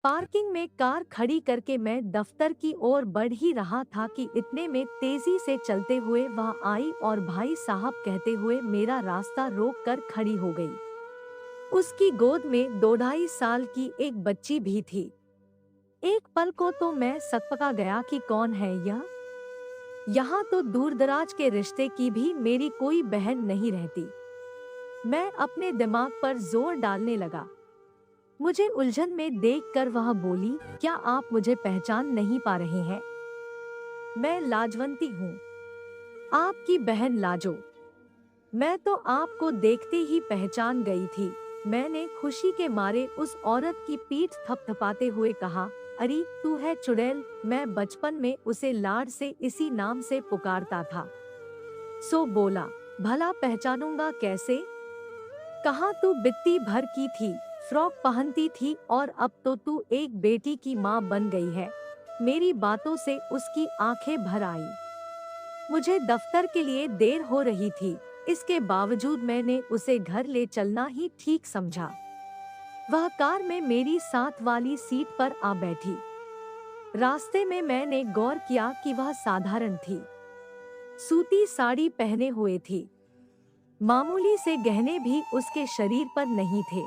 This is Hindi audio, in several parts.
पार्किंग में कार खड़ी करके मैं दफ्तर की ओर बढ़ ही रहा था कि इतने में तेजी से चलते हुए वह आई और भाई साहब कहते हुए मेरा रास्ता रोक कर खड़ी हो गई। उसकी गोद में 2-2.5 साल की एक बच्ची भी थी। एक पल को तो मैं सकपका गया कि कौन है यह। यहाँ तो दूरदराज के रिश्ते की भी मेरी कोई बहन नहीं रहती। मैं अपने दिमाग पर जोर डालने लगा। मुझे उलझन में देखकर वह बोली, क्या आप मुझे पहचान नहीं पा रहे हैं? मैं लाजवंती हूँ, आपकी बहन लाजो। मैं तो आपको देखते ही पहचान गई थी। मैंने खुशी के मारे उस औरत की पीठ थपथपाते हुए कहा, अरे तू है चुड़ैल। मैं बचपन में उसे लाड से इसी नाम से पुकारता था। सो बोला, भला पहचानूंगा कैसे? कहाँ तू बित्ती भर की थी, फ्रॉक पहनती थी और अब तो तू एक बेटी की माँ बन गई है। मेरी बातों से उसकी आंखें भर आई। मुझे दफ्तर के लिए देर हो रही थी, इसके बावजूद मैंने उसे घर ले चलना ही ठीक समझा। वह कार में मेरी साथ वाली सीट पर आ बैठी। रास्ते में मैंने गौर किया कि वह साधारण थी। सूती साड़ी पहने हुए थी। मामूली से गहने भी उसके शरीर पर नहीं थे।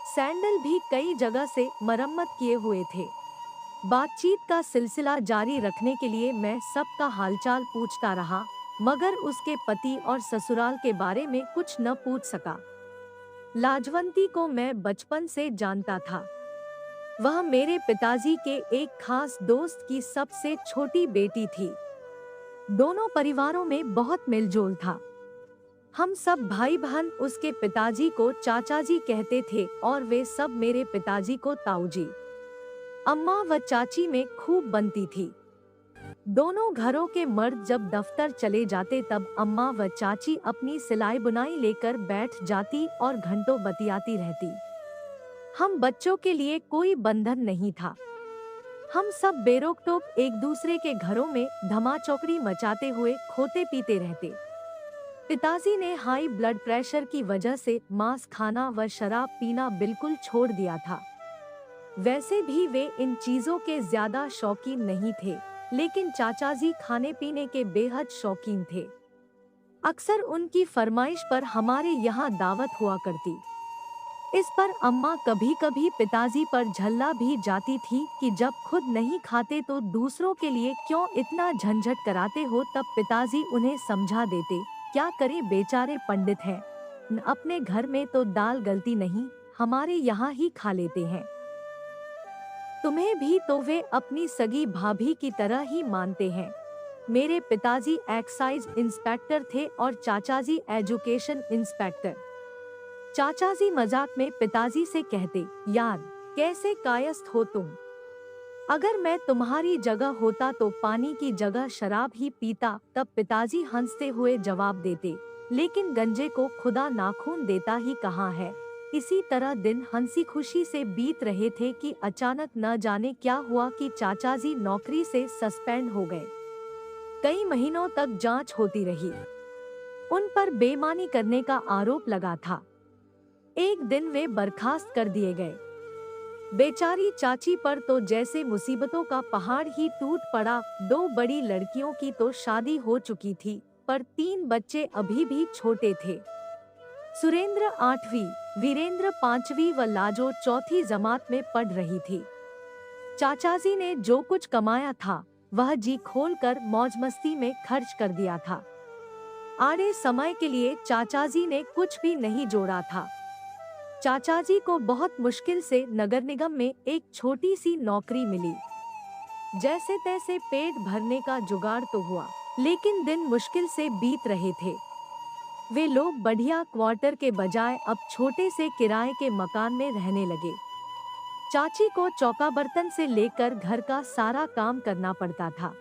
सैंडल भी कई जगह से मरम्मत किए हुए थे। बातचीत का सिलसिला जारी रखने के लिए मैं सबका हालचाल पूछता रहा, मगर उसके पति और ससुराल के बारे में कुछ न पूछ सका। लाजवंती को मैं बचपन से जानता था। वह मेरे पिताजी के एक खास दोस्त की सबसे छोटी बेटी थी। दोनों परिवारों में बहुत मेलजोल था। हम सब भाई बहन उसके पिताजी को चाचा जी कहते थे और वे सब मेरे पिताजी को ताऊ जी। अम्मा व चाची में खूब बनती थी। दोनों घरों के मर्द जब दफ्तर चले जाते तब अम्मा व चाची अपनी सिलाई बुनाई लेकर बैठ जाती और घंटों बतियाती रहती। हम बच्चों के लिए कोई बंधन नहीं था। हम सब बेरोक-टोक एक दूसरे के घरों में धमाचौकड़ी मचाते हुए खोते पीते रहते। पिताजी ने हाई ब्लड प्रेशर की वजह से मांस खाना व शराब पीना बिल्कुल छोड़ दिया था। वैसे भी वे इन चीजों के ज्यादा शौकीन नहीं थे, लेकिन चाचा जी खाने पीने के बेहद शौकीन थे। अक्सर उनकी फरमाइश पर हमारे यहाँ दावत हुआ करती। इस पर अम्मा कभी कभी पिताजी पर झल्ला भी जाती थी कि जब खुद नहीं खाते तो दूसरों के लिए क्यों इतना झंझट कराते हो। तब पिताजी उन्हें समझा देते, क्या करें बेचारे पंडित हैं, न अपने घर में तो दाल गलती नहीं, हमारे यहाँ ही खा लेते हैं। तुम्हें भी तो वे अपनी सगी भाभी की तरह ही मानते हैं। मेरे पिताजी एक्साइज इंस्पेक्टर थे और चाचाजी एजुकेशन इंस्पेक्टर। चाचाजी मजाक में पिताजी से कहते, यार कैसे कायस्थ हो तुम। अगर मैं तुम्हारी जगह होता तो पानी की जगह शराब ही पीता। तब पिताजी हंसते हुए जवाब देते, लेकिन गंजे को खुदा नाखून देता ही कहाँ है। इसी तरह दिन हंसी खुशी से बीत रहे थे कि अचानक न जाने क्या हुआ कि चाचाजी नौकरी से सस्पेंड हो गए। कई महीनों तक जांच होती रही। उन पर बेईमानी करने का आरोप लगा था। एक दिन वे बर्खास्त कर दिए गए। बेचारी चाची पर तो जैसे मुसीबतों का पहाड़ ही टूट पड़ा। 2 बड़ी लड़कियों की तो शादी हो चुकी थी, पर 3 बच्चे अभी भी छोटे थे। सुरेंद्र 8वीं, वीरेंद्र 5वीं व लाजो 4थी जमात में पढ़ रही थी। चाचाजी ने जो कुछ कमाया था वह जी खोलकर मौज मस्ती में खर्च कर दिया था। आड़े समय के लिए चाचाजी ने कुछ भी नहीं जोड़ा था। चाचाजी को बहुत मुश्किल से नगर निगम में एक छोटी सी नौकरी मिली। जैसे तैसे पेट भरने का जुगाड़ तो हुआ, लेकिन दिन मुश्किल से बीत रहे थे। वे लोग बढ़िया क्वार्टर के बजाय अब छोटे से किराए के मकान में रहने लगे। चाची को चौका बर्तन से लेकर घर का सारा काम करना पड़ता था।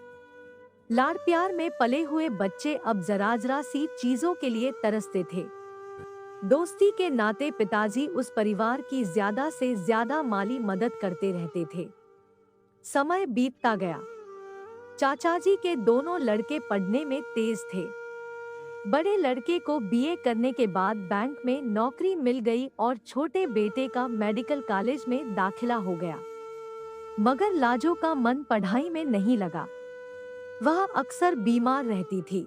लाड़ प्यार में पले हुए बच्चे अब जरा सी चीजों के लिए तरसते थे। दोस्ती के नाते पिताजी उस परिवार की ज्यादा से ज्यादा माली मदद करते रहते थे। समय बीतता गया। चाचाजी के दोनों लड़के पढ़ने में तेज थे। बड़े लड़के को बीए करने के बाद बैंक में नौकरी मिल गई और छोटे बेटे का मेडिकल कॉलेज में दाखिला हो गया। मगर लाजो का मन पढ़ाई में नहीं लगा। वह अक्सर बीमार रहती थी।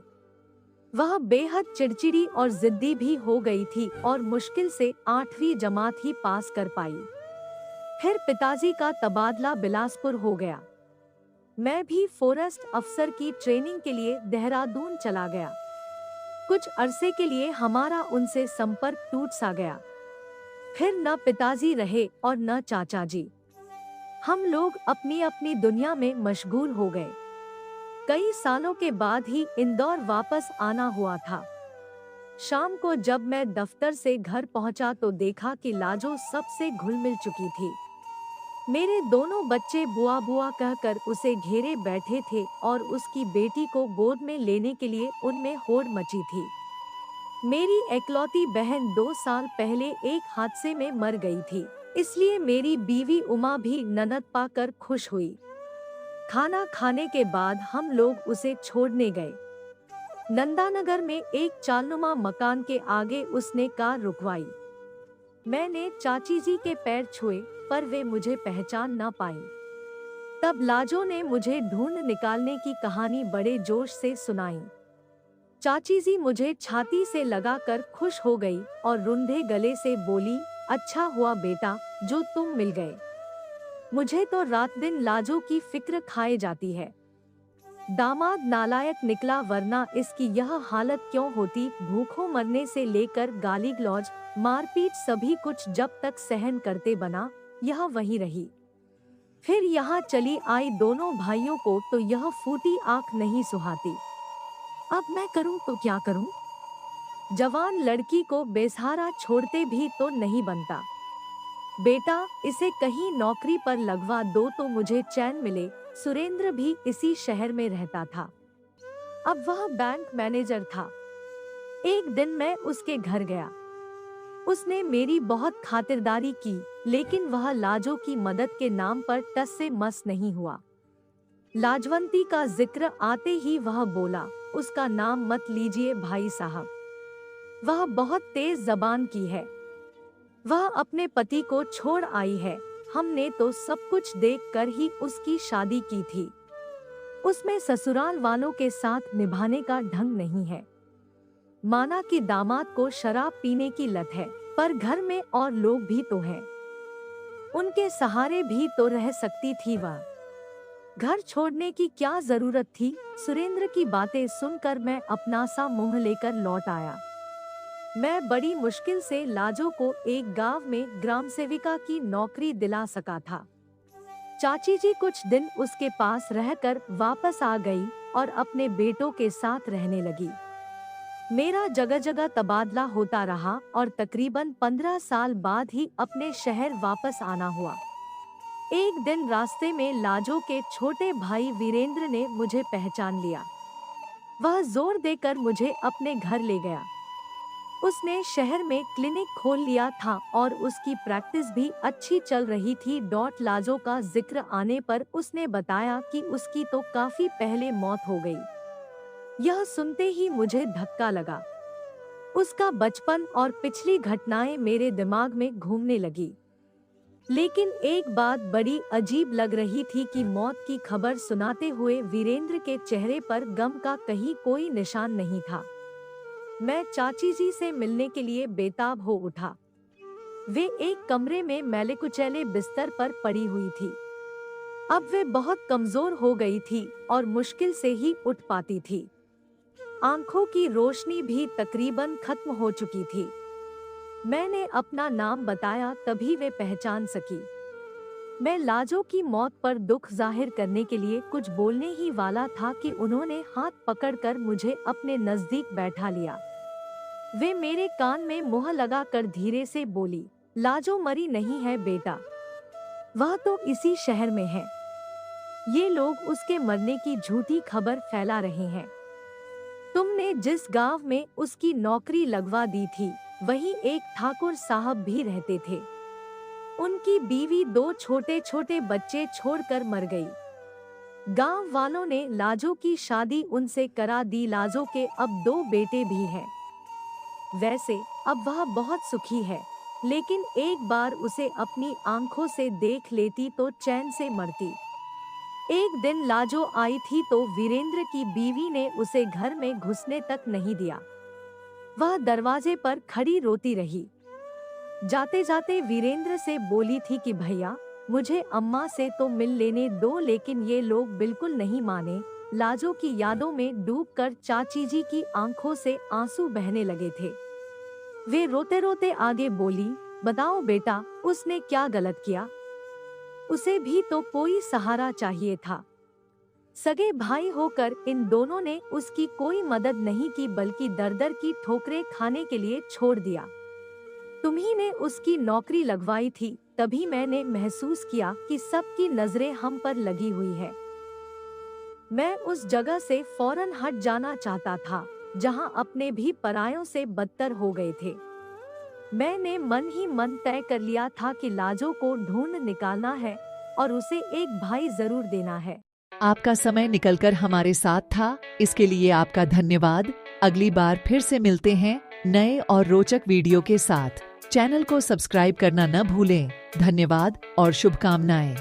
वह बेहद चिड़चिड़ी और जिद्दी भी हो गई थी और मुश्किल से 8वीं जमात ही पास कर पाई। फिर पिताजी का तबादला बिलासपुर हो गया। मैं भी फॉरेस्ट अफसर की ट्रेनिंग के लिए देहरादून चला गया। कुछ अरसे के लिए हमारा उनसे संपर्क टूट सा गया। फिर न पिताजी रहे और न चाचा जी। हम लोग अपनी अपनी दुनिया में मशगूल हो गए। कई सालों के बाद ही इंदौर वापस आना हुआ था। शाम को जब मैं दफ्तर से घर पहुंचा तो देखा कि लाजो सबसे घुल मिल चुकी थी। मेरे दोनों बच्चे बुआ बुआ कहकर उसे घेरे बैठे थे और उसकी बेटी को गोद में लेने के लिए उनमें होड़ मची थी। मेरी एकलौती बहन 2 साल पहले एक हादसे में मर गई थी, इसलिए मेरी बीवी उमा भी ननद पाकर खुश हुई। खाना खाने के बाद हम लोग उसे छोड़ने गए। नंदानगर में एक चालनुमा मकान के आगे उसने कार रुकवाई। मैंने चाची जी के पैर छुए पर वे मुझे पहचान ना पाई। तब लाजो ने मुझे ढूंढ निकालने की कहानी बड़े जोश से सुनाई। चाची जी मुझे छाती से लगाकर खुश हो गई और रुंधे गले से बोली, अच्छा हुआ बेटा जो तुम मिल गए। मुझे तो रात दिन लाजो की फिक्र खाए जाती है। दामाद नालायक निकला वरना इसकी यह हालत क्यों होती। भूखों मरने से लेकर गाली गलौज मारपीट सभी कुछ जब तक सहन करते बना, यह वही रही। फिर यहाँ चली आई दोनों भाइयों को तो यह फूटी आंख नहीं सुहाती। अब मैं करूं तो क्या करूं? जवान लड़की को बेसहारा छोड़ते भी तो नहीं बनता। बेटा इसे कहीं नौकरी पर लगवा दो तो मुझे चैन मिले। सुरेंद्र भी इसी शहर में रहता था। अब वह बैंक मैनेजर था। एक दिन मैं उसके घर गया। उसने मेरी बहुत खातिरदारी की, लेकिन वह लाजो की मदद के नाम पर टस से मस नहीं हुआ। लाजवंती का जिक्र आते ही वह बोला, उसका नाम मत लीजिए भाई साहब, वह बहुत तेज जबान की है। वह अपने पति को छोड़ आई है। हमने तो सब कुछ देखकर ही उसकी शादी की थी। उसमें ससुराल वालों के साथ निभाने का ढंग नहीं है। माना कि दामाद को शराब पीने की लत है, पर घर में और लोग भी तो हैं। उनके सहारे भी तो रह सकती थी वह। घर छोड़ने की क्या जरूरत थी? सुरेंद्र की बातें सुनकर मैं अपना सा मुंह लेकर लौट आया। मैं बड़ी मुश्किल से लाजो को एक गांव में ग्राम सेविका की नौकरी दिला सका था। चाची जी कुछ दिन उसके पास रहकर वापस आ गई और अपने बेटों के साथ रहने लगी। मेरा जगह जगह तबादला होता रहा और तकरीबन 15 साल बाद ही अपने शहर वापस आना हुआ। एक दिन रास्ते में लाजो के छोटे भाई वीरेंद्र ने मुझे पहचान लिया। वह जोर देकर मुझे अपने घर ले गया। उसने शहर में क्लिनिक खोल लिया था और उसकी प्रैक्टिस भी अच्छी चल रही थी। लाजो का जिक्र आने पर उसने बताया कि उसकी तो काफी पहले मौत हो गई। यह सुनते ही मुझे धक्का लगा। उसका बचपन और पिछली घटनाएं मेरे दिमाग में घूमने लगी। लेकिन एक बात बड़ी अजीब लग रही थी कि मौत की खबर सुनाते हुए वीरेंद्र के चेहरे पर गम का कहीं कोई निशान नहीं था। मैं चाची जी से मिलने के लिए बेताब हो उठा। वे एक कमरे में मैले कुचैले बिस्तर पर पड़ी हुई थी। अब वे बहुत कमजोर हो गई थी और मुश्किल से ही उठ पाती थी। आंखों की रोशनी भी तकरीबन खत्म हो चुकी थी। मैंने अपना नाम बताया तभी वे पहचान सकी। मैं लाजो की मौत पर दुख जाहिर करने के लिए कुछ बोलने ही वाला था कि उन्होंने हाथ पकड़कर मुझे अपने नजदीक बैठा लिया। वे मेरे कान में मुंह लगाकर धीरे से बोली, लाजो मरी नहीं है बेटा, वह तो इसी शहर में है। ये लोग उसके मरने की झूठी खबर फैला रहे हैं। तुमने जिस गांव में उसकी नौकरी लगवा दी थी, वहीं एक ठाकुर साहब भी रहते थे। उनकी बीवी 2 छोटे छोटे बच्चे छोड़कर मर गई। गांव वालों ने लाजो की शादी उनसे करा दी। लाजो के अब 2 बेटे भी हैं। वैसे अब वह बहुत सुखी है। लेकिन एक बार उसे अपनी आंखों से देख लेती तो चैन से मरती। एक दिन लाजो आई थी तो वीरेंद्र की बीवी ने उसे घर में घुसने तक नहीं दिया। वह दरवाजे पर खड़ी रोती रही। जाते जाते वीरेंद्र से बोली थी कि भैया, मुझे अम्मा से तो मिल लेने दो, लेकिन ये लोग बिल्कुल नहीं माने। लाजो की यादों में डूबकर चाची जी की आंखों से आंसू बहने लगे थे। वे रोते रोते आगे बोली, बताओ बेटा, उसने क्या गलत किया? उसे भी तो कोई सहारा चाहिए था। सगे भाई होकर इन दोनों ने उसकी कोई मदद नहीं की, बल्कि दर दर की ठोकरें खाने के लिए छोड़ दिया। तुम्ही ने उसकी नौकरी लगवाई थी, तभी मैंने महसूस किया कि सबकी नजरें हम पर लगी हुई है। मैं उस जगह से फौरन हट जाना चाहता था, जहां अपने भी परायों से बदतर हो गए थे। मैंने मन ही मन तय कर लिया था कि लाजो को ढूंढ निकालना है और उसे एक भाई जरूर देना है। आपका समय निकलकर हमारे साथ था, इसके लिए आपका धन्यवाद। अगली बार फिर से मिलते हैं नए और रोचक वीडियो के साथ। चैनल को सब्सक्राइब करना न भूलें। धन्यवाद और शुभकामनाएं।